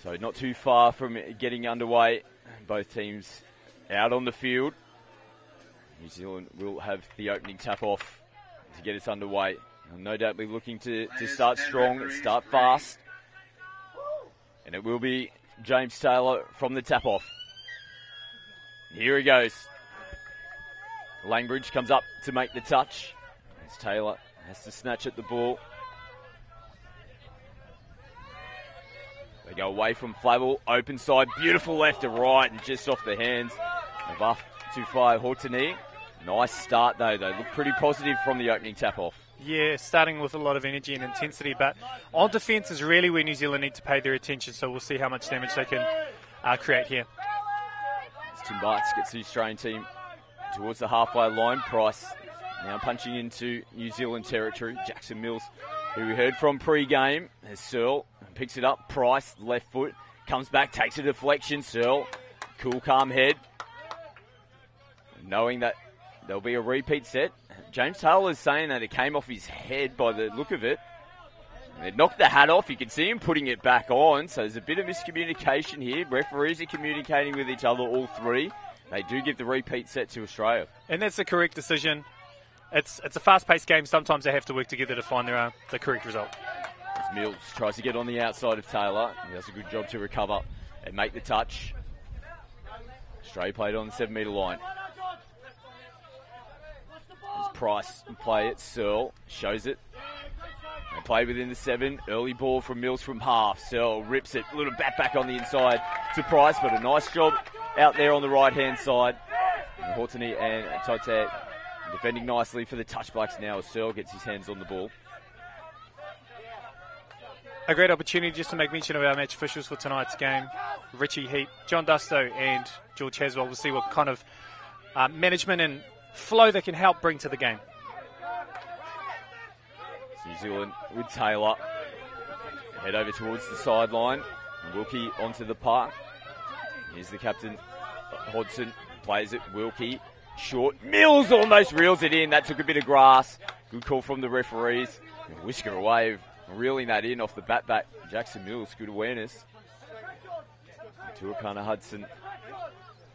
So not too far from getting underway. Both teams out on the field. New Zealand will have the opening tap-off to get us underway. They'll no doubt be looking to start strong and start fast. And it will be James Taylor from the tap-off. Here he goes. Langbridge comes up to make the touch. As Taylor has to snatch at the ball. They go away from Flavel, open side, beautiful left to right and just off the hands of up to five Hortony. Nice start though. They look pretty positive from the opening tap-off. Yeah, starting with a lot of energy and intensity, but on defence is really where New Zealand need to pay their attention, so we'll see how much damage they can create here. As Tim Bartz gets the Australian team towards the halfway line. Price now punching into New Zealand territory. Jackson Mills, who we heard from pre-game, as Searle picks it up. Price, left foot, comes back, takes a deflection. Searle, cool, calm head. Knowing that there'll be a repeat set. James Taylor is saying that it came off his head by the look of it. And it knocked the hat off. You can see him putting it back on. So there's a bit of miscommunication here. Referees are communicating with each other, all three. They do give the repeat set to Australia. And that's the correct decision. It's a fast-paced game. Sometimes they have to work together to find the correct result. As Mills tries to get on the outside of Taylor. He does a good job to recover and make the touch. Australia played on the 7-metre line. Price and play it. Searle shows it. They play within the 7. Early ball from Mills from half. Searle rips it. A little bat back on the inside to Price, but a nice job out there on the right-hand side. And Hortony and Tote defending nicely for the Touch Blacks now as Searle gets his hands on the ball. A great opportunity just to make mention of our match officials for tonight's game. Richie Heat, John Dusto and George Haswell. We'll see what kind of management and flow they can help bring to the game. New Zealand with Taylor. Head over towards the sideline. Wilkie onto the park. Here's the captain, Hodson. Plays it. Wilkie. Short. Mills almost reels it in. That took a bit of grass. Good call from the referees. Whisker away, reeling that in off the bat back. Jackson Mills, good awareness. Tuakana Hudson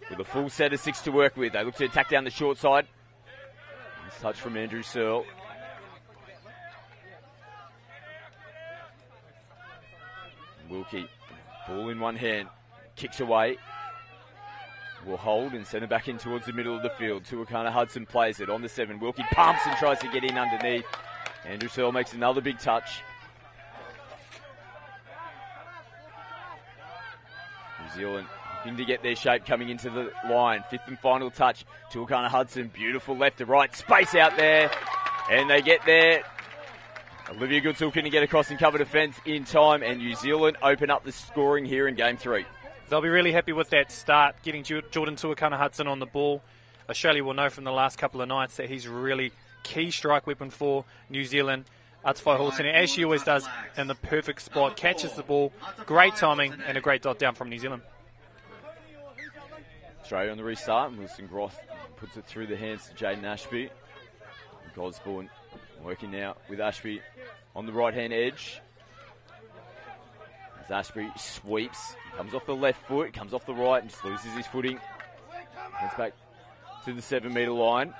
with a full set of 6 to work with. They look to attack down the short side. Nice touch from Andrew Searle. Wilkie, ball in one hand, kicks away. Will hold and send it back in towards the middle of the field. Tuakana Hudson plays it on the 7. Wilkie pumps and tries to get in underneath. Andrew Searle makes another big touch. New Zealand looking to get their shape coming into the line. 5th and final touch. Tuakana Hudson, beautiful left to right. Space out there. And they get there. Olivia Goodsall couldn't get across and cover defence in time. And New Zealand open up the scoring here in Game 3. They'll be really happy with that start, getting Jordan Tuakana Hudson on the ball. Australia will know from the last couple of nights that he's a really key strike weapon for New Zealand. Atafai Horton, as she always does, in the perfect spot, catches the ball, great timing, and a great dot down from New Zealand. Australia on the restart. Wilson Groth puts it through the hands to Jaden Ashby. Gosborne working now with Ashby on the right-hand edge. As Ashby sweeps, comes off the left foot, comes off the right and just loses his footing. Heads back to the 7-metre line.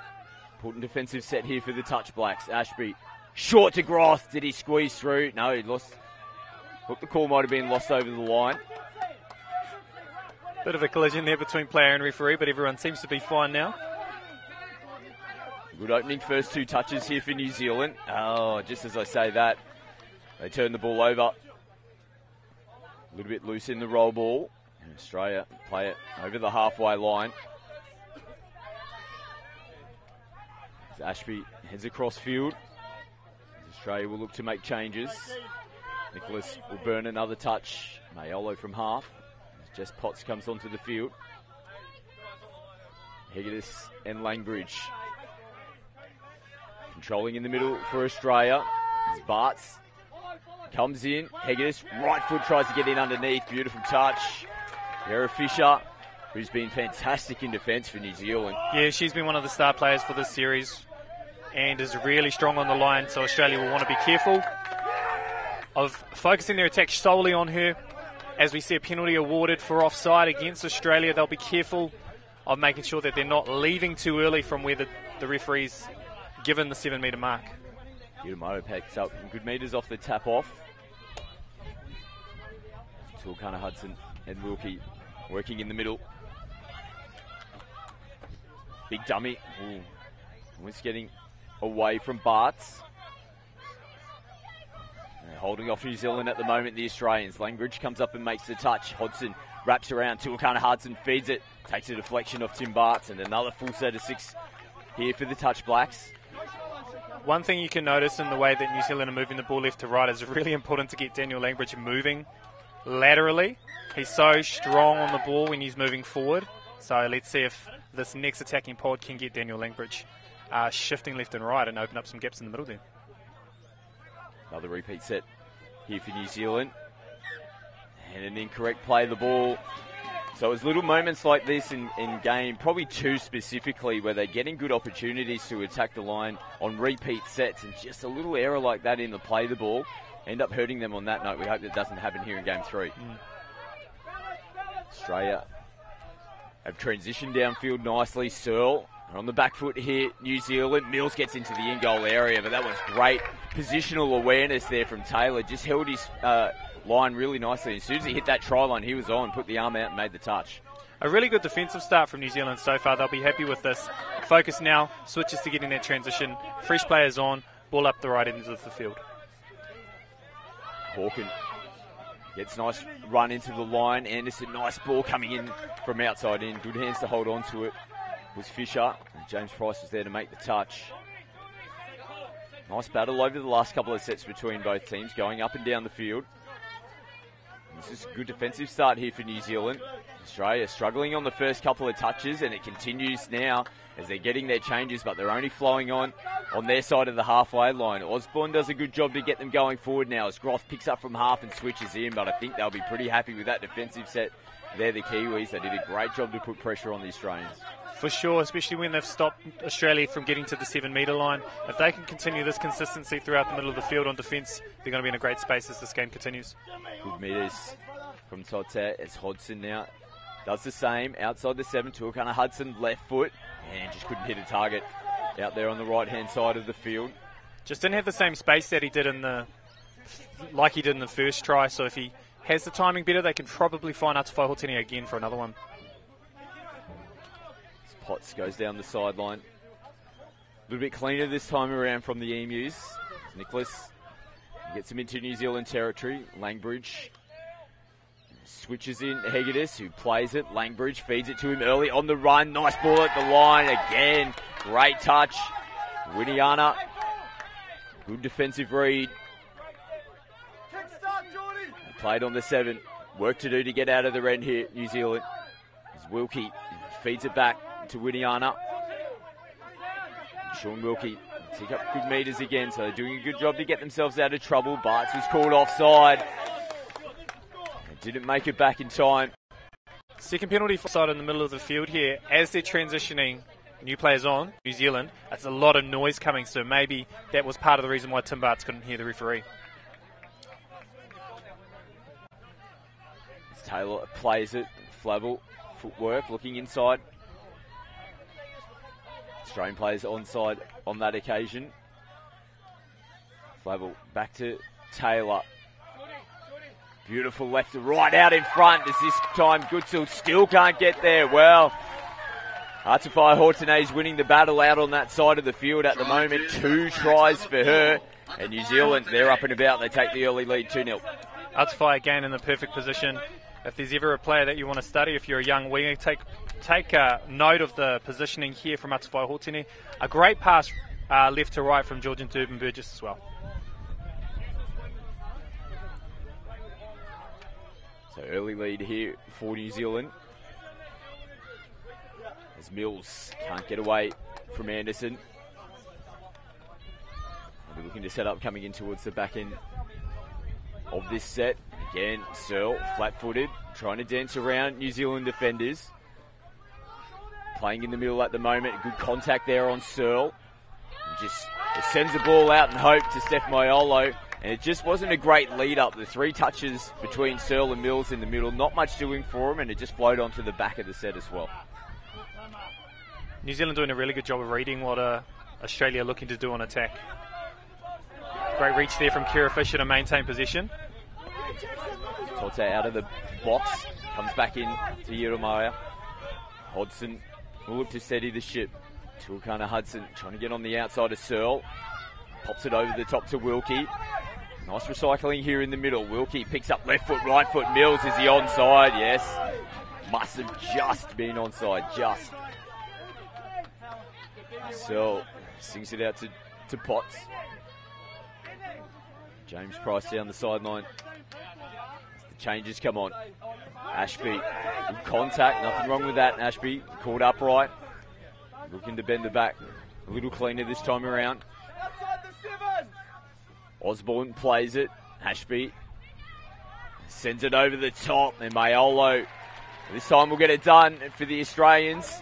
Important defensive set here for the Touch Blacks. Ashby short to Groth. Did he squeeze through? No, he lost. Thought the call might have been lost over the line. Bit of a collision there between player and referee, but everyone seems to be fine now. Good opening first 2 touches here for New Zealand. Oh, just as I say that, they turn the ball over. A little bit loose in the roll ball. And Australia play it over the halfway line. As Ashby heads across field. Australia will look to make changes. Nicholas will burn another touch. Mayolo from half. As Jess Potts comes onto the field. Hegedus and Langbridge. Controlling in the middle for Australia. As Bartz comes in. Hegedus, right foot tries to get in underneath. Beautiful touch. Vera Fisher, who's been fantastic in defence for New Zealand. Yeah, she's been one of the star players for this series and is really strong on the line, so Australia will want to be careful of focusing their attack solely on her. as we see a penalty awarded for offside against Australia, they'll be careful of making sure that they're not leaving too early from where the referee's given the 7 metre mark. Yamamoto picks up good metres off the tap off. Tuakana Hudson and Wilkie working in the middle. Big dummy. Ooh. Was getting away from Bartz. Holding off New Zealand at the moment, the Australians. Langridge comes up and makes the touch. Hodgson wraps around. Tuakana Hudson feeds it. Takes a deflection off Tim Bartz. And another full set of 6 here for the Touch Blacks. One thing you can notice in the way that New Zealand are moving the ball left to right is really important to get Daniel Langridge moving laterally. He's so strong on the ball when he's moving forward. So let's see if this next attacking pod can get Daniel Langridge shifting left and right and open up some gaps in the middle there. Another repeat set here for New Zealand. And an incorrect play of the ball. So it's little moments like this in game, probably 2 specifically, where they're getting good opportunities to attack the line on repeat sets, and just a little error like that in the play of the ball end up hurting them on that note. We hope that doesn't happen here in game 3. Australia have transitioned downfield nicely. Searle on the back foot here, New Zealand. Mills gets into the in-goal area, but that was great positional awareness there from Taylor. Just held his line really nicely. As soon as he hit that try line, he was on, put the arm out and made the touch. A really good defensive start from New Zealand so far. They'll be happy with this. Focus now, switches to getting that transition. Fresh players on, ball up the right end of the field. Hawken gets nice run into the line. Anderson, nice ball coming in from outside in. Good hands to hold on to it. Was Fisher. And James Price was there to make the touch. Nice battle over the last couple of sets between both teams, going up and down the field. This is a good defensive start here for New Zealand. Australia struggling on the first couple of touches, and it continues now as they're getting their changes, but they're only flowing on their side of the halfway line. Osborne does a good job to get them going forward now as Groth picks up from half and switches in, but I think they'll be pretty happy with that defensive set. They're the Kiwis. They did a great job to put pressure on the Australians. For sure, especially when they've stopped Australia from getting to the 7 metre line. If they can continue this consistency throughout the middle of the field on defence, they're going to be in a great space as this game continues. Good metres from Totte as Hodgson now does the same. Outside the 7, Tuakana Hudson, left foot, and just couldn't hit a target out there on the right-hand side of the field. Just didn't have the same space that he did like he did in the first try, so if he has the timing better, they can probably find Atawai Hotene again for another one. Potts goes down the sideline. A little bit cleaner this time around from the Emus. Nicholas gets him into New Zealand territory. Langbridge switches in Hegedus, who plays it. Langbridge feeds it to him early on the run. Nice ball at the line again. Great touch. Winiana. Good defensive read. Played on the 7. Work to do to get out of the red here, New Zealand. As Wilkie feeds it back to Winiana. Sean Wilkie pick up good metres again, so they're doing a good job to get themselves out of trouble. Bartz was called offside. Didn't make it back in time. Second penalty for offside in the middle of the field here. As they're transitioning new players on, New Zealand, that's a lot of noise coming, so maybe that was part of the reason why Tim Bartz couldn't hear the referee. As Taylor plays it. Flavel, footwork, looking inside. Australian players onside on that occasion. Flavel back to Taylor. Beautiful left to right out in front. As this time Goodsell still can't get there. Well, Atawai Hotene is winning the battle out on that side of the field at the moment. 2 tries for her. And New Zealand, they're up and about. They take the early lead 2-0. Atawai again in the perfect position. If there's ever a player that you want to study, if you're a young winger, take note of the positioning here from Atawai Hotene. A great pass left to right from Georgian Durban Burgess as well. So early lead here for New Zealand. As Mills can't get away from Anderson. They're looking to set up coming in towards the back end of this set. Again, Searle, flat-footed, trying to dance around New Zealand defenders. Playing in the middle at the moment. Good contact there on Searle. Just sends the ball out and hope to Steph Maiolo. And it just wasn't a great lead-up. The 3 touches between Searle and Mills in the middle, not much doing for him, and it just flowed onto the back of the set as well. New Zealand doing a really good job of reading what Australia are looking to do on attack. Great reach there from Kira Fisher to maintain position. Tote out of the box, comes back in to Yeremia. Hodson will look to steady the ship. Tuakana Hudson trying to get on the outside of Searle. Pops it over the top to Wilkie. Nice recycling here in the middle. Wilkie picks up left foot, right foot. Mills, is he onside? Yes. Must have just been onside, just. So, sings it out to Potts. James Price down the sideline. As the changes come on. Ashby, good contact, nothing wrong with that. Ashby caught upright. Looking to bend the back. A little cleaner this time around. Osborne plays it. Ashby sends it over the top. And Mayolo, this time will get it done for the Australians.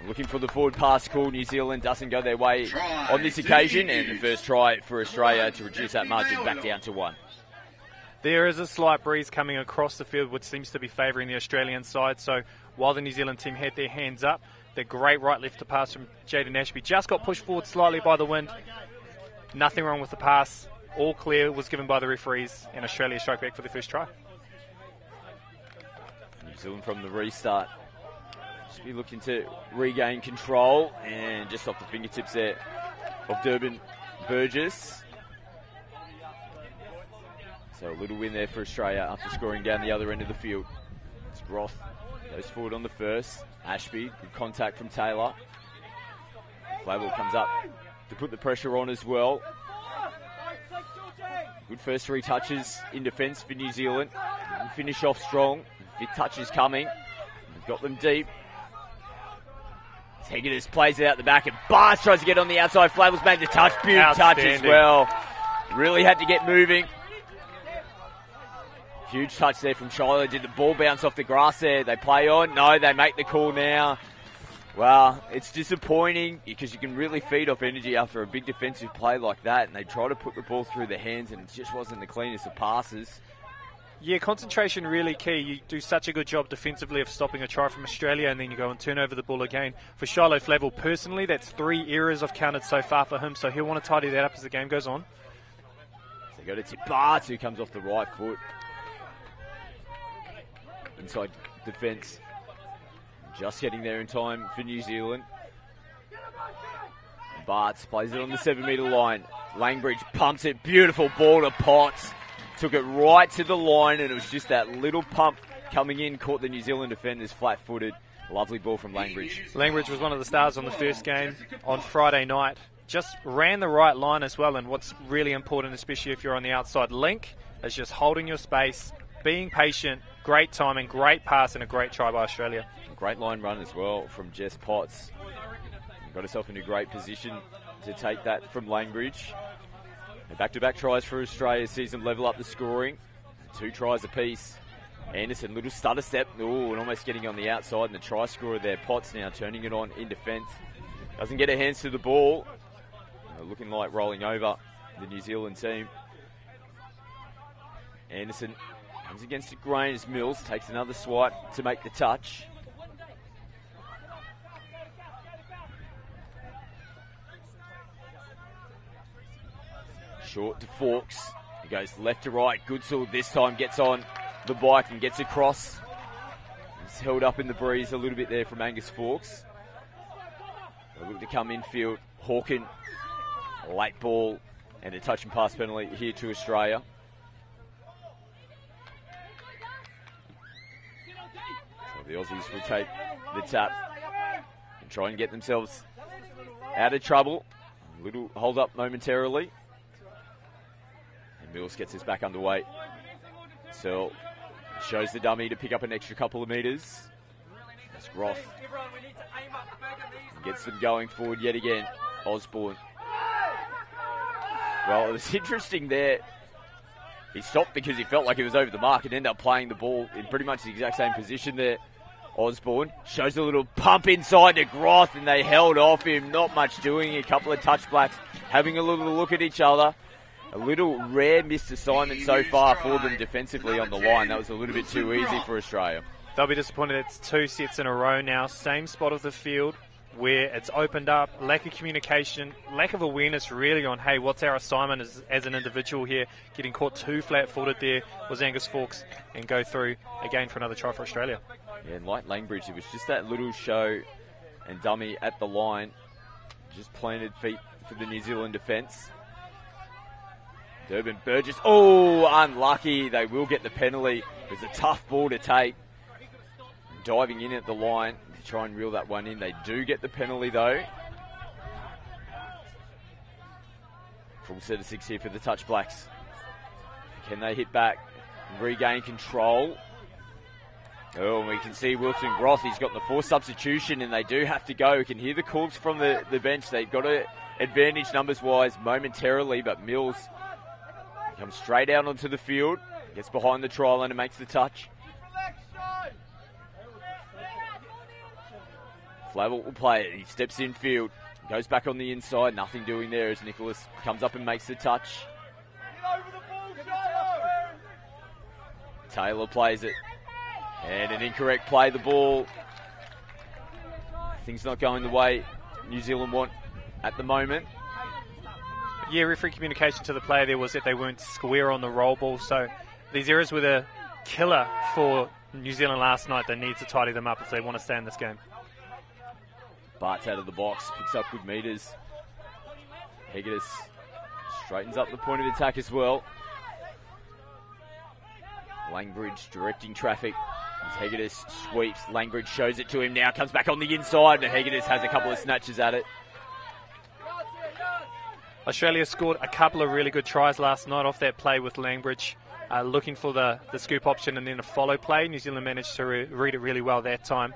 Looking for the forward pass call. New Zealand doesn't go their way on this occasion. And the first try for Australia to reduce that margin back down to 1. There is a slight breeze coming across the field, which seems to be favouring the Australian side. So while the New Zealand team had their hands up, the great right-left to pass from Jaden Ashby just got pushed forward slightly by the wind. Nothing wrong with the pass. All clear was given by the referees, and Australia strike back for the first try. New Zealand from the restart. Just be looking to regain control, and just off the fingertips there of Durban Burgess. So a little win there for Australia after scoring down the other end of the field. It's Groth goes forward on the first. Ashby, good contact from Taylor. Flavel comes up to put the pressure on as well. Good first 3 touches in defence for New Zealand. And finish off strong. 5th touch is coming. We've got them deep. Tegenis plays it out the back, and Barnes tries to get on the outside. Flavel's made the touch. Beautiful touch as well. Really had to get moving. Huge touch there from Shiloh. Did the ball bounce off the grass there? They play on. No, they make the call now. Well, it's disappointing because you can really feed off energy after a big defensive play like that, and they try to put the ball through their hands, and it just wasn't the cleanest of passes. Yeah, concentration really key. You do such a good job defensively of stopping a try from Australia, and then you go and turn over the ball again. For Shiloh Flavel, personally, that's 3 errors I've counted so far for him, so he'll want to tidy that up as the game goes on. So they go to Tip Barts, who comes off the right foot. Inside defence. Just getting there in time for New Zealand. Barts plays it on the 7-metre line. Langbridge pumps it. Beautiful ball to Potts. Took it right to the line, and it was just that little pump coming in. Caught the New Zealand defenders flat-footed. Lovely ball from Langbridge. Langbridge was one of the stars on the first game on Friday night. Just ran the right line as well, and what's really important, especially if you're on the outside link, is just holding your space, being patient, great timing, great pass, and a great try by Australia. Great line run as well from Jess Potts. Got herself into a great position to take that from Langbridge. And back-to-back tries for Australia sees them level up the scoring. 2 tries apiece. Anderson, little stutter step. Ooh, and almost getting on the outside. And the try scorer there, Potts now turning it on in defence. Doesn't get her hands to the ball. Looking like rolling over the New Zealand team. Anderson comes against the grain as Mills takes another swipe to make the touch. Short to Fawkes. He goes left to right. Goodsall this time gets on the bike and gets across. He's held up in the breeze a little bit there from Angus Fawkes. They look to come infield. Hawken, a late ball, and a touch and pass penalty here to Australia. So the Aussies will take the tap and try and get themselves out of trouble. A little hold up momentarily. Mills gets us back underway. Searle shows the dummy to pick up an extra couple of metres. That's Groth. Gets them going forward yet again. Osborne. Well, it was interesting there. He stopped because he felt like he was over the mark and ended up playing the ball in pretty much the exact same position there. Osborne shows a little pump inside to Groth, and they held off him. Not much doing. A couple of touch blacks having a little look at each other. A little rare missed assignment so far for them defensively on the line. That was a little bit too easy for Australia. They'll be disappointed. It's 2 sets in a row now. Same spot of the field where it's opened up. Lack of communication, lack of awareness really on, hey, what's our assignment as an individual here. Getting caught too flat-footed there was Angus Fawkes, and go through again for another try for Australia. Yeah, and like Langbridge, it was just that little show and dummy at the line. Just planted feet for the New Zealand defence. Durban Burgess, oh, unlucky. They will get the penalty. It was a tough ball to take. Diving in at the line to try and reel that one in. They do get the penalty though. Full set of 6 here for the Touch Blacks. Can they hit back and regain control? Oh, and we can see Wilson Groth. He's got the forced substitution and they do have to go. We can hear the calls from the bench. They've got an advantage numbers-wise momentarily, but Mills comes straight out onto the field, gets behind the try line and makes the touch. Flavel will play it. He steps in field, goes back on the inside. Nothing doing there as Nicholas comes up and makes the touch. Taylor plays it. And an incorrect play, the ball. Things not going the way New Zealand want at the moment. Yeah, referee communication to the player there was that they weren't square on the roll ball. So these errors were the killer for New Zealand last night. They need to tidy them up if they want to stay in this game. Bart's out of the box, picks up good meters. Hegedus straightens up the point of attack as well. Langbridge directing traffic. As Hegedus sweeps, Langbridge shows it to him now, comes back on the inside, and Hegedus has a couple of snatches at it. Australia scored a couple of really good tries last night off that play with Langbridge, looking for the scoop option and then a follow play. New Zealand managed to read it really well that time.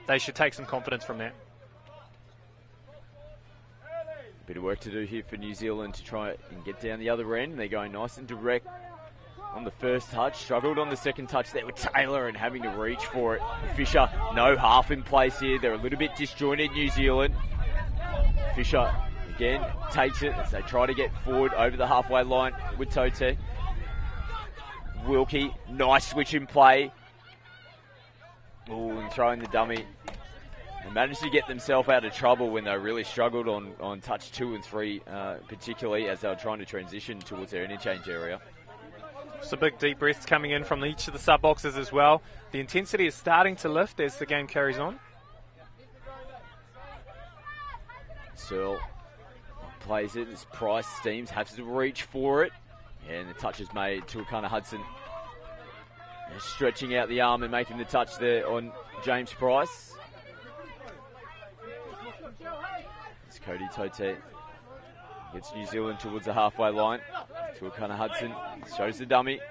They should take some confidence from that. A bit of work to do here for New Zealand to try and get down the other end. They're going nice and direct on the first touch. Struggled on the second touch there with Taylor and having to reach for it. Fisher, no half in place here. They're a little bit disjointed, New Zealand. Fisher again takes it as they try to get forward over the halfway line with Tote. Wilkie, nice switch in play. Oh, and throwing the dummy. They managed to get themselves out of trouble when they really struggled on touch 2 and 3, particularly as they were trying to transition towards their interchange area. Some big deep breaths coming in from each of the sub boxes as well. The intensity is starting to lift as the game carries on. Searle plays it as Price steams, has to reach for it. And the touch is made to Akana Hudson. Stretching out the arm and making the touch there on James Price. It's Cody Tote. Gets New Zealand towards the halfway line. To Akana Hudson. Shows the dummy.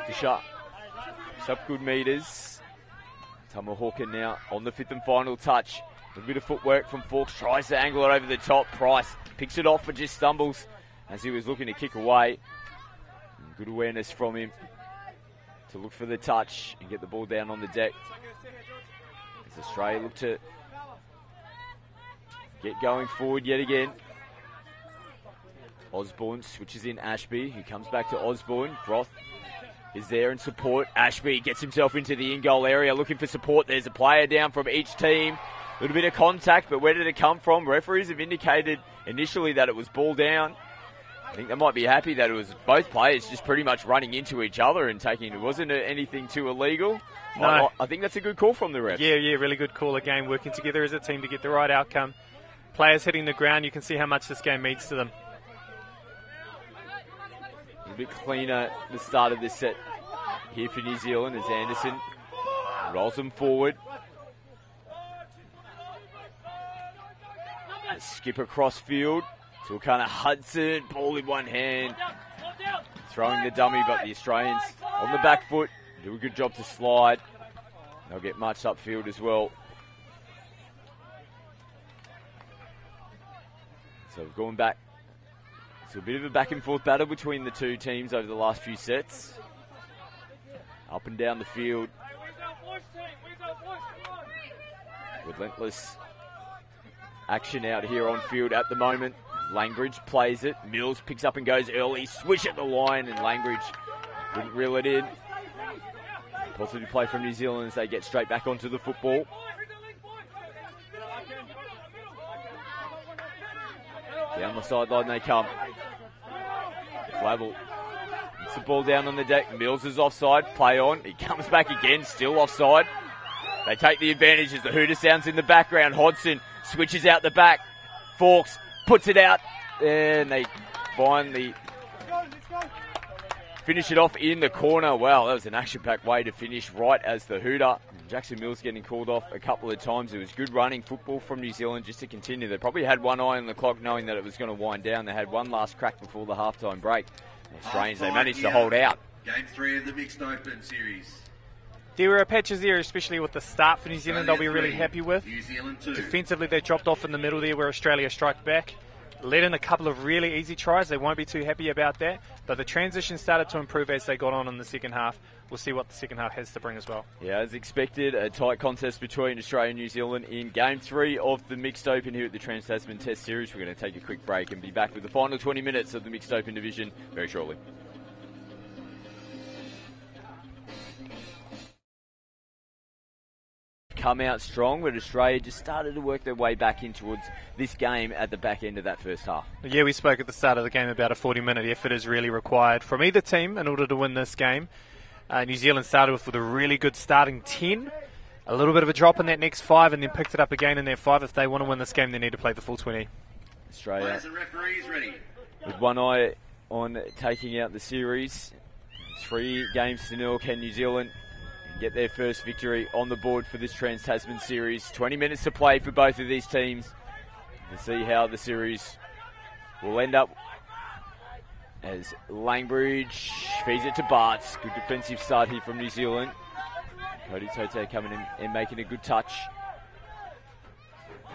Fisher. Puts up good meters. Tamahawken now on the 5th and final touch. A bit of footwork from Fawkes. Tries to angle it over the top. Price picks it off but just stumbles as he was looking to kick away. Good awareness from him to look for the touch and get the ball down on the deck. As Australia look to get going forward yet again. Osborne switches in Ashby, who comes back to Osborne. Groth is there in support. Ashby gets himself into the in-goal area looking for support. There's a player down from each team. A little bit of contact, but where did it come from? Referees have indicated initially that it was ball down. I think they might be happy that it was both players just pretty much running into each other and taking it. Wasn't anything too illegal. No. I think that's a good call from the ref. Yeah, really good call again, working together as a team to get the right outcome. Players hitting the ground, you can see how much this game means to them. A bit cleaner the start of this set here for New Zealand as Anderson rolls them forward. A skip across field. To Akana Hudson, ball in one hand. Throwing the dummy, but the Australians on the back foot do a good job to slide. They'll get much upfield as well. So we've gone back. It's a bit of a back and forth battle between the two teams over the last few sets. Up and down the field. Relentless action out here on field at the moment. Langbridge plays it. Mills picks up and goes early. Swish at the line, and Langbridge couldn't reel it in. Positive play from New Zealand as they get straight back onto the football. Down the sideline they come. Flavel puts the ball down on the deck. Mills is offside. Play on. He comes back again. Still offside. They take the advantage as the Hooter sounds in the background. Hodgson switches out the back. Fawkes puts it out. And they finally finish it off in the corner. Wow, that was an action-packed way to finish right as the Hooter. Jackson Mills getting called off a couple of times. It was good running football from New Zealand just to continue. They probably had one eye on the clock knowing that it was going to wind down. They had one last crack before the halftime break. Strange, they managed to hold out. Game 3 of the Mixed Open Series. There were patches there, especially with the start for New Zealand, they'll be really happy with. New Zealand 2. Defensively, they dropped off in the middle there where Australia struck back. Let in a couple of really easy tries. They won't be too happy about that. But the transition started to improve as they got on in the second half. We'll see what the second half has to bring as well. Yeah, as expected, a tight contest between Australia and New Zealand in Game 3 of the Mixed Open here at the Trans-Tasman Test Series. We're going to take a quick break and be back with the final 20 minutes of the Mixed Open division very shortly. Come out strong, but Australia just started to work their way back in towards this game at the back end of that first half. Yeah, we spoke at the start of the game about a 40-minute effort is really required from either team in order to win this game. New Zealand started with a really good starting 10, a little bit of a drop in that next 5, and then picked it up again in that 5. If they want to win this game, they need to play the full 20. Australia Players and referees ready. With one eye on taking out the series. 3-0. Can New Zealand get their first victory on the board for this Trans-Tasman series? 20 minutes to play for both of these teams to see how the series will end up. As Langbridge feeds it to Bartz. Good defensive start here from New Zealand. Cody Tote coming in and making a good touch.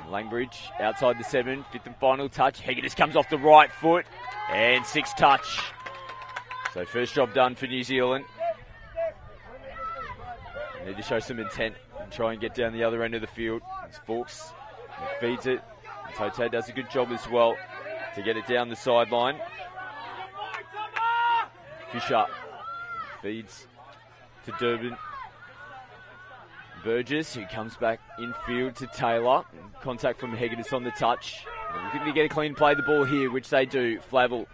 Langbridge outside the 7, 5th and final touch. Hegedus comes off the right foot and 6 touch. So first job done for New Zealand. They need to show some intent and try and get down the other end of the field. It's Fawkes feeds it. Tote does a good job as well to get it down the sideline. Fisher feeds to Durbin. Burgess, who comes back infield to Taylor. Contact from Hegedus on the touch. Looking to get a clean play the ball here, which they do. Flavel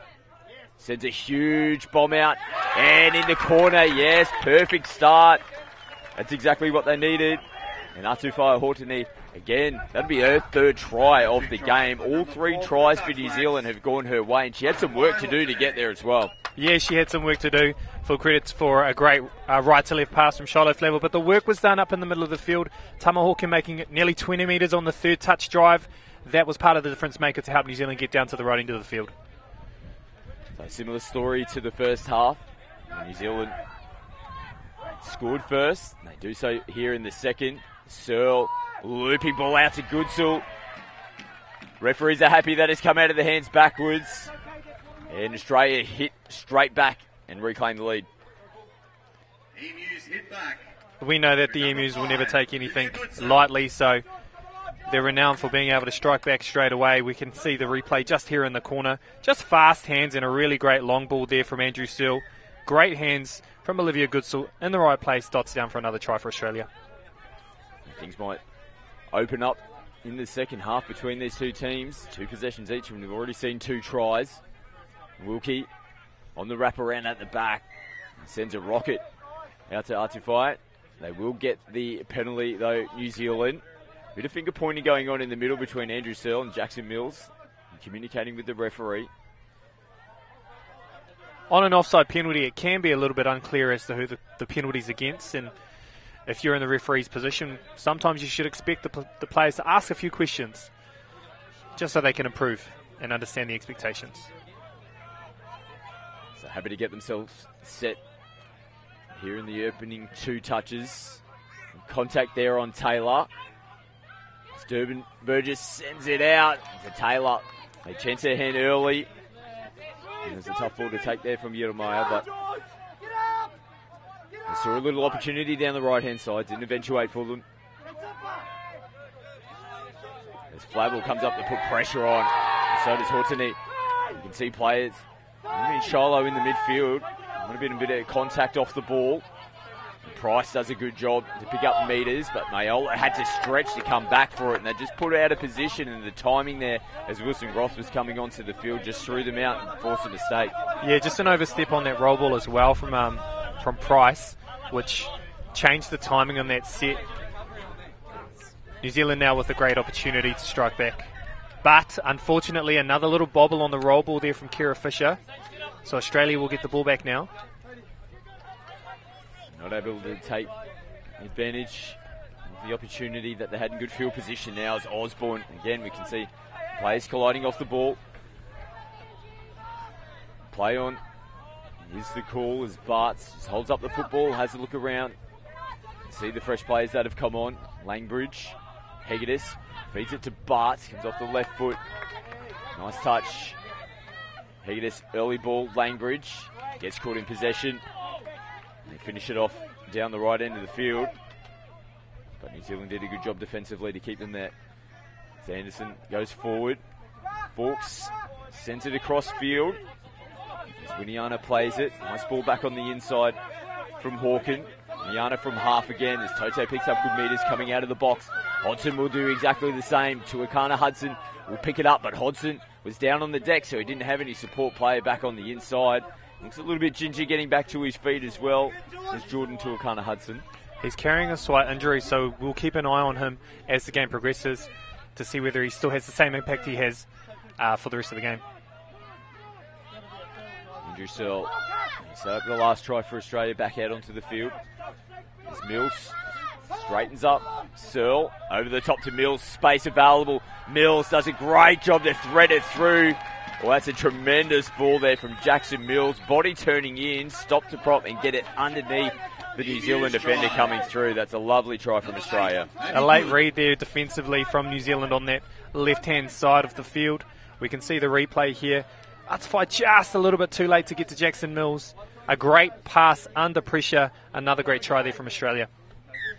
sends a huge bomb out. And in the corner, yes, perfect start. That's exactly what they needed. And Atufai Hortony, again, that'd be her 3rd try of the game. All 3 tries for New Zealand have gone her way, and she had some work to do to get there as well. Yeah, she had some work to do. Full credits for a great right-to-left pass from Shiloh Flavel, but the work was done up in the middle of the field. Tamahawkin making it nearly 20 metres on the 3rd touch drive. That was part of the difference maker to help New Zealand get down to the right end of the field. So similar story to the first half. New Zealand scored first. They do so here in the second. Searle looping ball out to Goodsell. Referees are happy that it's come out of the hands backwards. And Australia hit straight back and reclaim the lead. Emus hit back. We know that the Emus will never take anything lightly, so they're renowned for being able to strike back straight away. We can see the replay just here in the corner. Just fast hands and a really great long ball there from Andrew Searle. Great hands from Olivia Goodsell in the right place. Dots down for another try for Australia. Things might open up in the second half between these two teams. 2 possessions each, and we've already seen 2 tries. Wilkie on the wraparound at the back. Sends a rocket out to Atufai. They will get the penalty, though, New Zealand. Bit of finger pointing going on in the middle between Andrew Searle and Jackson Mills. Communicating with the referee. On an offside penalty, it can be a little bit unclear as to who the penalty's against. And if you're in the referee's position, sometimes you should expect the players to ask a few questions just so they can improve and understand the expectations. So happy to get themselves set here in the opening 2 touches. Contact there on Taylor. Durbin Burgess sends it out to Taylor. They chance their hand early. And there's a tough ball to take there from Yeremia, but they saw a little opportunity down the right-hand side. Didn't eventuate for them. As Flavel comes up to put pressure on. So does Hortony. You can see players. I mean, Shiloh in the midfield. Want a bit of contact off the ball. And Price does a good job to pick up meters, but Mayola had to stretch to come back for it, and they just put it out of position, and the timing there as Wilson Gross was coming onto the field just threw them out and forced a mistake. Yeah, just an overstep on that roll ball as well from Price, which changed the timing on that set. New Zealand now with a great opportunity to strike back. But, unfortunately, another little bobble on the roll ball there from Kira Fisher. So Australia will get the ball back now. Not able to take advantage of the opportunity that they had in good field position now as Osborne. Again, we can see players colliding off the ball. Play on. Here's the call as Bartz just holds up the football, has a look around. See the fresh players that have come on. Langbridge, Hegedus, feeds it to Bartz, comes off the left foot. Nice touch. Hegedus, early ball, Langbridge gets caught in possession. They finish it off down the right end of the field. But New Zealand did a good job defensively to keep them there. Sanderson goes forward. Fawkes sends it across field. Winiana plays it. Nice ball back on the inside from Hawken. Winiana from half again as Toto picks up good meters coming out of the box. Hodgson will do exactly the same. Tuakana Hudson will pick it up, but Hodgson was down on the deck, so he didn't have any support player back on the inside. Looks a little bit gingy getting back to his feet as well as Jordan Tuakana Hudson. He's carrying a slight injury, so we'll keep an eye on him as the game progresses to see whether he still has the same impact he has for the rest of the game. Andrew Searle set up the last try for Australia back out onto the field. As Mills straightens up. Searle over the top to Mills. Space available. Mills does a great job to thread it through. Well, that's a tremendous ball there from Jackson Mills. Body turning in, stop to prop and get it underneath the New Zealand defender coming through. That's a lovely try from Australia. A late read there defensively from New Zealand on that left-hand side of the field. We can see the replay here. Atafai just a little bit too late to get to Jackson Mills. A great pass under pressure. Another great try there from Australia.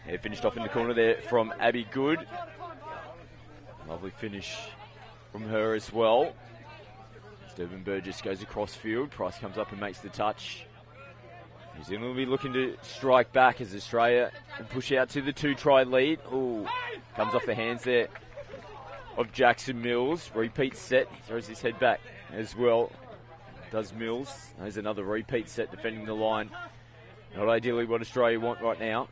Yeah, finished off in the corner there from Abby Good. Lovely finish from her as well. Durban Burgess goes across field. Price comes up and makes the touch. New Zealand will be looking to strike back as Australia will push out to the 2-try lead. Ooh, comes off the hands there of Jackson Mills. Repeat set. He throws his head back as well. Does Mills. There's another repeat set defending the line. Not ideally what Australia want right now.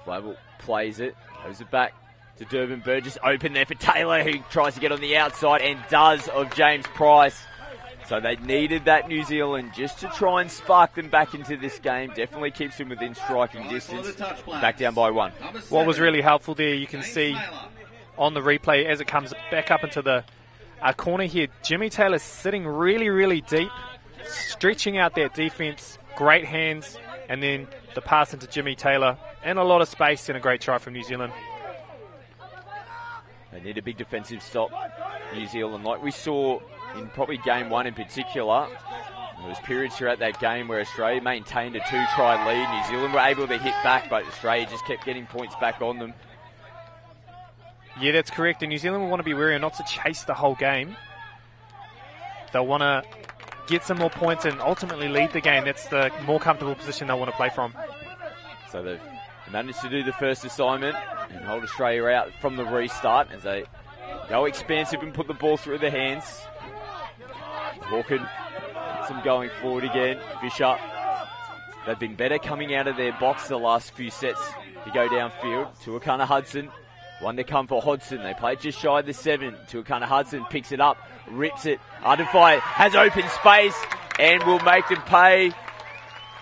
Flavel plays it. Goes it back to Durban Burgess. Open there for Taylor, who tries to get on the outside and does of James Price. So they needed that New Zealand just to try and spark them back into this game. Definitely keeps them within striking distance. Back down by 1. What was really helpful there, you can see on the replay as it comes back up into the corner here, Jimmy Taylor sitting really, really deep, stretching out that defence. Great hands, and then the pass into Jimmy Taylor. And a lot of space and a great try from New Zealand. They need a big defensive stop, New Zealand, like we saw in probably game 1 in particular. There was periods throughout that game where Australia maintained a 2-try lead. New Zealand were able to hit back, but Australia just kept getting points back on them. Yeah, that's correct. And New Zealand will want to be wary not to chase the whole game. They'll want to get some more points and ultimately lead the game. That's the more comfortable position they'll want to play from. So they've managed to do the first assignment and hold Australia out from the restart as they go expansive and put the ball through their hands. Hawken gets them going forward again. Fisher, they've been better coming out of their box the last few sets to go downfield. Tuakana Hudson, one to come for Hodgson. They play just shy of the 7. Tuakana Hudson picks it up, rips it. Atafai has open space and will make them pay.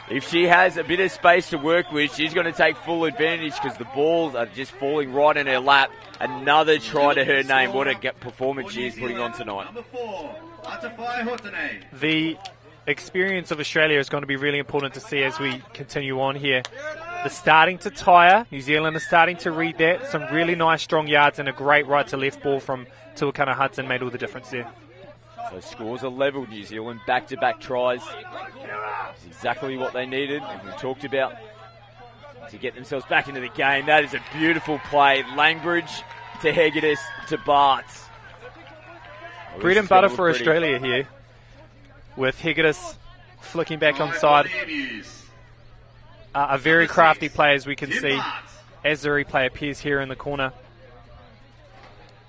If she has a bit of space to work with, she's going to take full advantage because the balls are just falling right in her lap. Another try to her name. What a performance she is putting on tonight. The experience of Australia is going to be really important to see as we continue on here. They're starting to tire. New Zealand is starting to read that. Some really nice strong yards and a great right to left ball from Tuakana Hudson made all the difference there. So scores are level. New Zealand back-to-back tries. It's exactly what they needed and we talked about to get themselves back into the game. That is a beautiful play. Langbridge to Hegedus to Bartz. Bread and butter for Australia here, with Hegedus flicking back on side. A very crafty play, as we can see, as the replay appears here in the corner.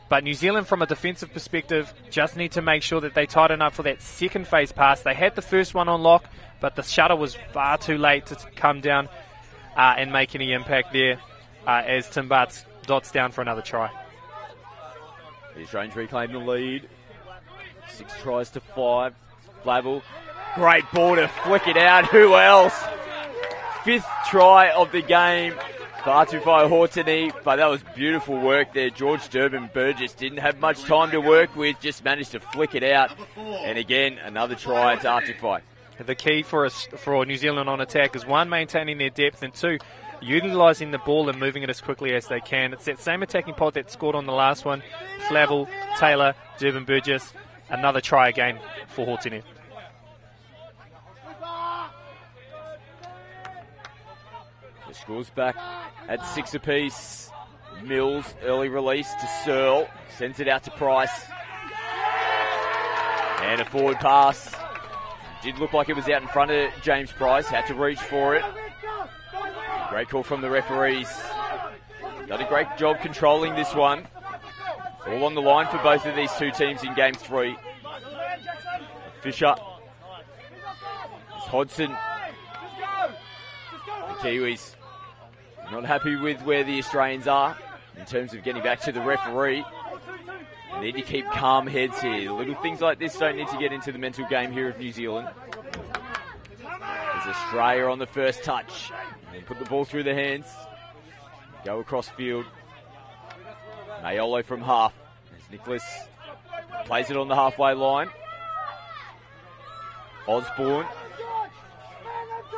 But New Zealand, from a defensive perspective, just need to make sure that they tighten up for that second phase pass. They had the first one on lock, but the shuttle was far too late to come down and make any impact there, as Tim Bartz dots down for another try. The Australians reclaim the lead. 6 tries to 5. Flavel, great ball to flick it out. Who else? 5th try of the game. Far too far Hortony, but that was beautiful work there. George Durbin Burgess didn't have much time to work with, just managed to flick it out. And again, another try to Arctic. The key for New Zealand on attack is 1, maintaining their depth, and 2, utilising the ball and moving it as quickly as they can. It's that same attacking pod that scored on the last one. Flavel, Taylor, Durbin Burgess. Another try again for Hortony. The score's back at 6 apiece. Mills, early release to Searle. Sends it out to Price. And a forward pass. Did look like it was out in front of James Price. Had to reach for it. Great call from the referees. Done a great job controlling this one. All on the line for both of these two teams in Game 3. Fisher. Hodgson. The Kiwis not happy with where the Australians are in terms of getting back to the referee. They need to keep calm heads here. Little things like this don't need to get into the mental game here of New Zealand. There's Australia on the first touch. And put the ball through the hands. Go across field. Mayolo from half. As Nicholas plays it on the halfway line. Osborne.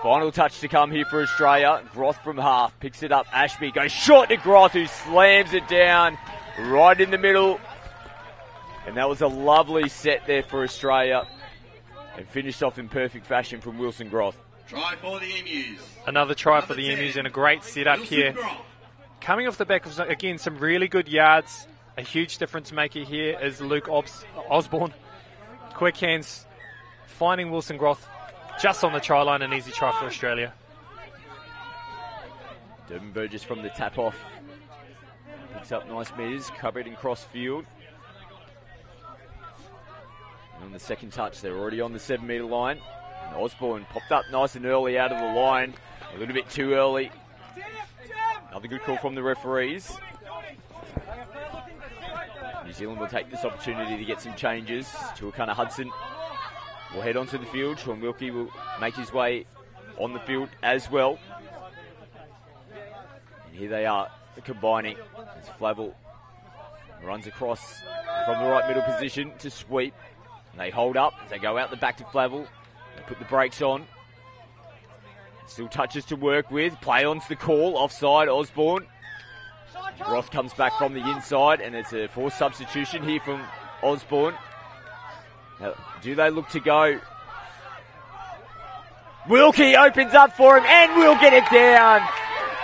Final touch to come here for Australia. Groth from half. Picks it up. Ashby goes short to Groth, who slams it down right in the middle. And that was a lovely set there for Australia. And finished off in perfect fashion from Wilson Groth. Try for the Emus. Another try for the Emus and a great setup here. Coming off the back of, again, some really good yards. A huge difference maker here is Luke Osborne. Quick hands, finding Wilson Groth just on the try line. An easy try for Australia. Durbin Burgess from the tap off. Picks up nice metres, covered in cross field. And on the second touch, they're already on the 7 metre line. And Osborne popped up nice and early out of the line. A little bit too early. Another good call from the referees. New Zealand will take this opportunity to get some changes. Tuakana Hudson will head onto the field. Sean Wilkie will make his way on the field as well. And here they are combining as Flavel runs across from the right middle position to sweep. And they hold up as they go out the back to Flavel. They put the brakes on. Still touches to work with. Play on's the call. Offside, Osborne. Roth comes back from the inside, and it's a forced substitution here from Osborne. Now, do they look to go? Wilkie opens up for him, and will get it down.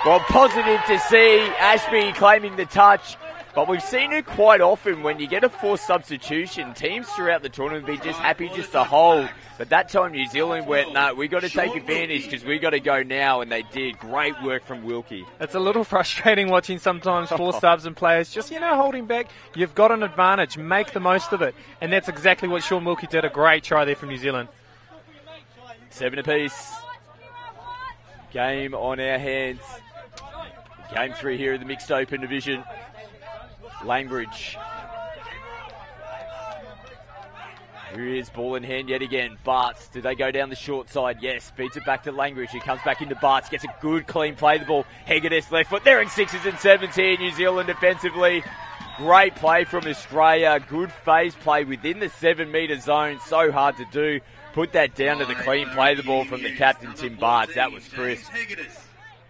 Well, positive to see Ashby claiming the touch. But we've seen it quite often when you get a forced substitution. Teams throughout the tournament be just happy just to hold. But that time New Zealand went, no, we got to take advantage because we got to go now, and they did. Great work from Wilkie. It's a little frustrating watching sometimes forced subs and players just, holding back. You've got an advantage. Make the most of it. And that's exactly what Sean Wilkie did. A great try there from New Zealand. 7 apiece. Game on our hands. Game 3 here of the Mixed Open Division. Langridge. Here he is, ball in hand yet again. Bartz, do they go down the short side? Yes, feeds it back to Langridge. He comes back into Bartz, gets a good clean play the ball. Hegedus left foot. They're in 6s and 7s here, New Zealand defensively. Great play from Australia. Good phase play within the 7 metre zone. So hard to do. Put that down to the clean play the ball from the captain, Tim Bartz. That was crisp.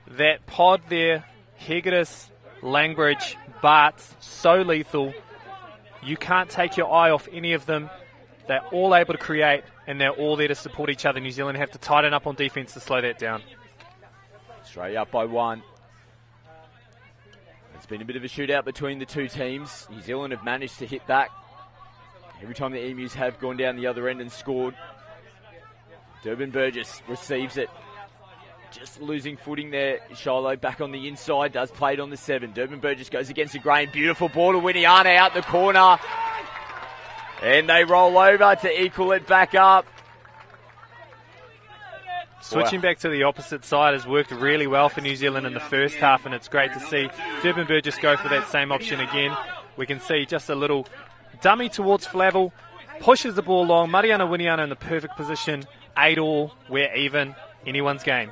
That pod there, Hegedus, Langridge, Bartz, so lethal. You can't take your eye off any of them. They're all able to create, and they're all there to support each other. New Zealand have to tighten up on defence to slow that down. Australia up by 1. As It's been a bit of a shootout between the two teams. New Zealand have managed to hit back every time the Emus have gone down the other end and scored. Durban Burgess receives it. Just losing footing there. Shiloh back on the inside, does play it on the 7. Durban Burgess goes against the grain. Beautiful ball to Winiana out the corner. And they roll over to equal it back up. Switching back to the opposite side has worked really well for New Zealand in the first half, and it's great to see Durban Burgess go for that same option again. We can see just a little dummy towards Flavel, pushes the ball long. Mariana Winiana in the perfect position. 8-all, we're even, anyone's game.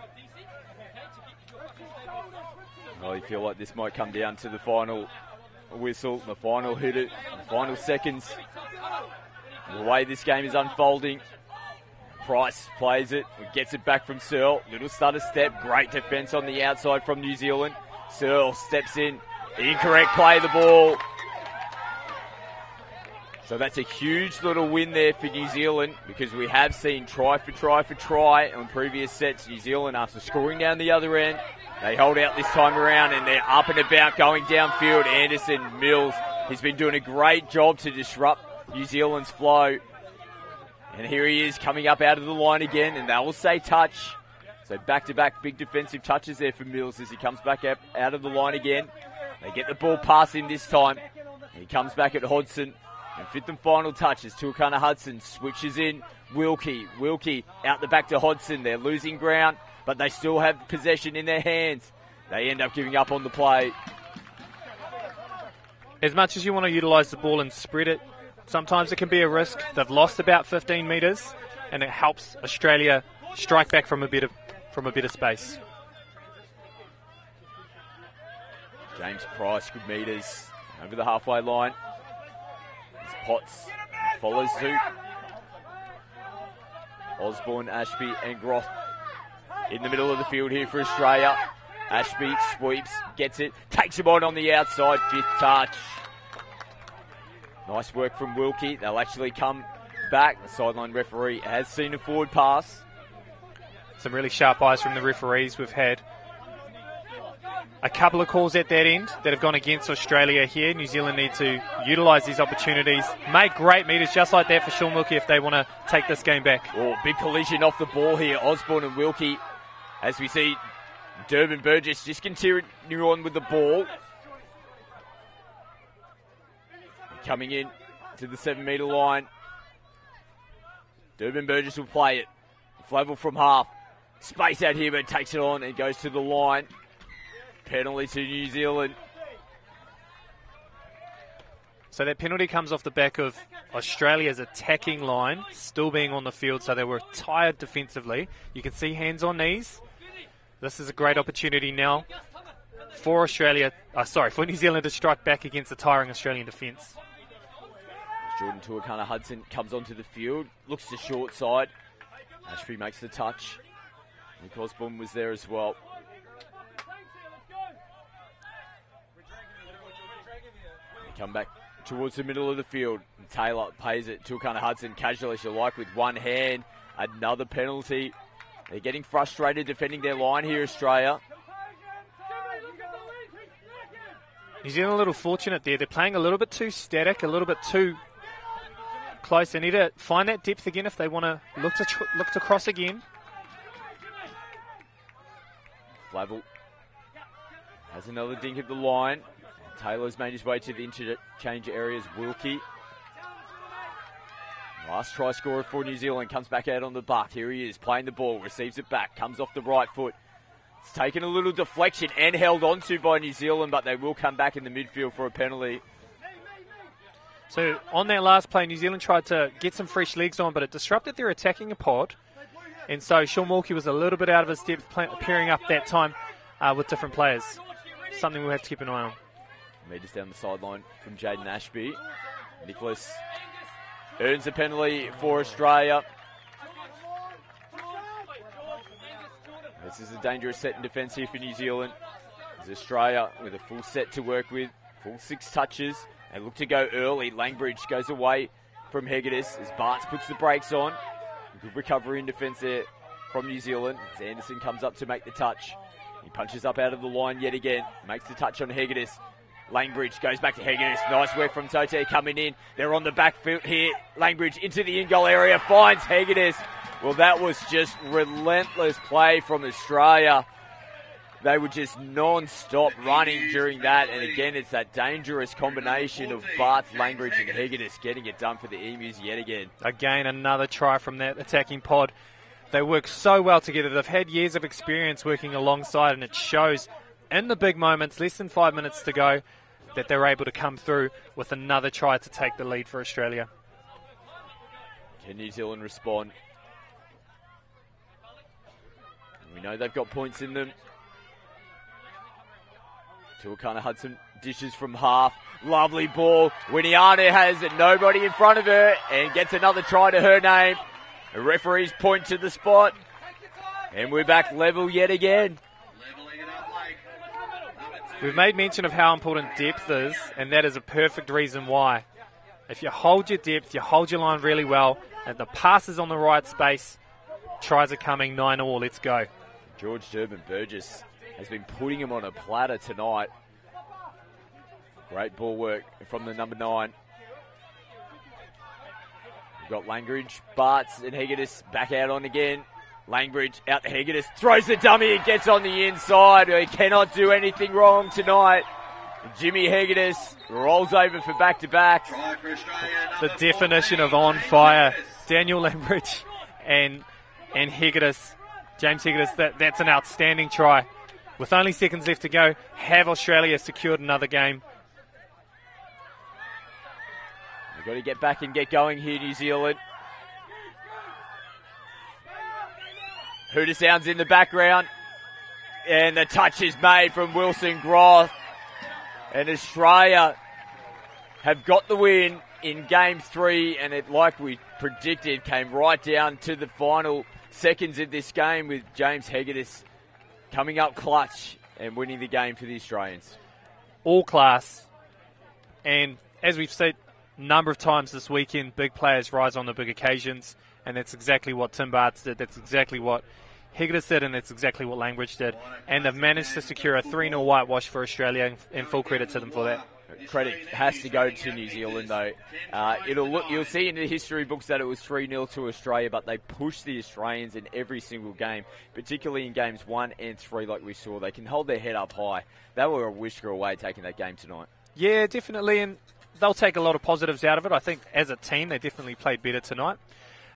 Well, you feel like this might come down to the final whistle, the final hit, the final seconds. The way this game is unfolding. Price plays it, gets it back from Searle. Little stutter step, great defence on the outside from New Zealand. Searle steps in, incorrect play the ball. So that's a huge little win there for New Zealand, because we have seen try for try on previous sets. New Zealand, after scoring down the other end, they hold out this time around and they're up and about going downfield. Anderson, Mills, he's been doing a great job to disrupt New Zealand's flow. And here he is coming up out of the line again, and they will say touch. So back-to-back big defensive touches there for Mills as he comes back up out of the line again. They get the ball past him this time. He comes back at Hodgson. And fifth and final touches, Tuakana Hudson switches in. Wilkie out the back to Hodgson. They're losing ground, but they still have possession in their hands. They end up giving up on the play. As much as you want to utilise the ball and spread it, sometimes it can be a risk. They've lost about 15 metres, and it helps Australia strike back from a bit of space. James Price, good metres over the halfway line. Potts follows suit. Osborne, Ashby and Groff in the middle of the field here for Australia. Ashby sweeps, gets it, takes him on the outside, fifth touch. Nice work from Wilkie. They'll actually come back. The sideline referee has seen a forward pass. Some really sharp eyes from the referees. We've had a couple of calls at that end that have gone against Australia here. New Zealand need to utilise these opportunities, make great metres just like that for Sean Wilkie if they want to take this game back. Oh, big collision off the ball here. Osborne and Wilkie, as we see Durban Burgess just continuing on with the ball. Coming in to the 7 metre line. Durban Burgess will play it. Flavel from half. Space out here, but takes it on and goes to the line. Penalty to New Zealand. So that penalty comes off the back of Australia's attacking line still being on the field, so they were tired defensively. You can see hands on knees. This is a great opportunity now for for New Zealand to strike back against the tiring Australian defence. Jordan Tuakana Hudson comes onto the field, looks to short side. Ashby makes the touch. Nick Osborne was there as well. They come back towards the middle of the field. Taylor pays it. Tuakana Hudson casually, if you like, with one hand. Another penalty. They're getting frustrated defending their line here, Australia. New Zealand a little fortunate there. They're playing a little bit too static, a little bit too close. They need to find that depth again if they want to look to cross again. Flavel has another dink at the line. Taylor's made his way to the interchange areas. Wilkie, last try scorer for New Zealand, comes back out on the buck. Here he is, playing the ball, receives it back, comes off the right foot. It's taken a little deflection and held onto by New Zealand, but they will come back in the midfield for a penalty. So on that last play, New Zealand tried to get some fresh legs on, but it disrupted their attacking pod. And so Sean Wilkie was a little bit out of his depth, pairing up that time with different players. Something we'll have to keep an eye on. Meters down the sideline from Jaden Ashby. Nicholas earns a penalty for Australia. This is a dangerous set in defence here for New Zealand. There's Australia with a full set to work with, full 6 touches. They look to go early. Langbridge goes away from Hegedus as Bartz puts the brakes on. Good recovery in defence there from New Zealand as Anderson comes up to make the touch. He punches up out of the line yet again, makes the touch on Hegedus. Langbridge goes back to Hegedus. Nice work from Tote coming in. They're on the back foot here. Langbridge into the in-goal area, finds Hegedus. Well, that was just relentless play from Australia. They were just non-stop running during that. And again, it's that dangerous combination of Bartz, Langbridge and Hegedus getting it done for the Emus yet again. Again, another try from that attacking pod. They work so well together. They've had years of experience working alongside, and it shows in the big moments, less than 5 minutes to go, that they're able to come through with another try to take the lead for Australia. Can New Zealand respond? We know they've got points in them. Tuakana Hudson dishes from half. Lovely ball. Winiana has nobody in front of her and gets another try to her name. The referees point to the spot. And we're back level yet again. We've made mention of how important depth is, and that is a perfect reason why. If you hold your depth, you hold your line really well, and the pass is on the right space, tries are coming, 9-all, let's go. George Durbin Burgess has been putting him on a platter tonight. Great ball work from the number 9. We've got Langbridge, Bartz and Hegedus back out on again. Langbridge out to Hegedus, throws the dummy and gets on the inside. He cannot do anything wrong tonight. Jimmy Hegedus rolls over for back-to-backs. The definition of on fire. Daniel Langbridge and Hegedus, James Hegedus, that's an outstanding try. With only seconds left to go, have Australia secured another game? We've got to get back and get going here, New Zealand. Hooter sounds in the background. And the touch is made from Wilson Groth. And Australia have got the win in Game 3. And it, like we predicted, came right down to the final seconds of this game with James Hegedus coming up clutch and winning the game for the Australians. All class. And as we've said a number of times this weekend, big players rise on the big occasions. And that's exactly what Tim Bartz did. That's exactly what Hegedus did, and that's exactly what Langbridge did. And they've managed to secure a 3-0 whitewash for Australia, and full credit to them for that. Credit has to go to New Zealand, though. You'll see in the history books that it was 3-0 to Australia, but they pushed the Australians in every single game, particularly in games 1 and 3 like we saw. They can hold their head up high. They were a whisker away taking that game tonight. Yeah, definitely, and they'll take a lot of positives out of it. I think as a team, they definitely played better tonight.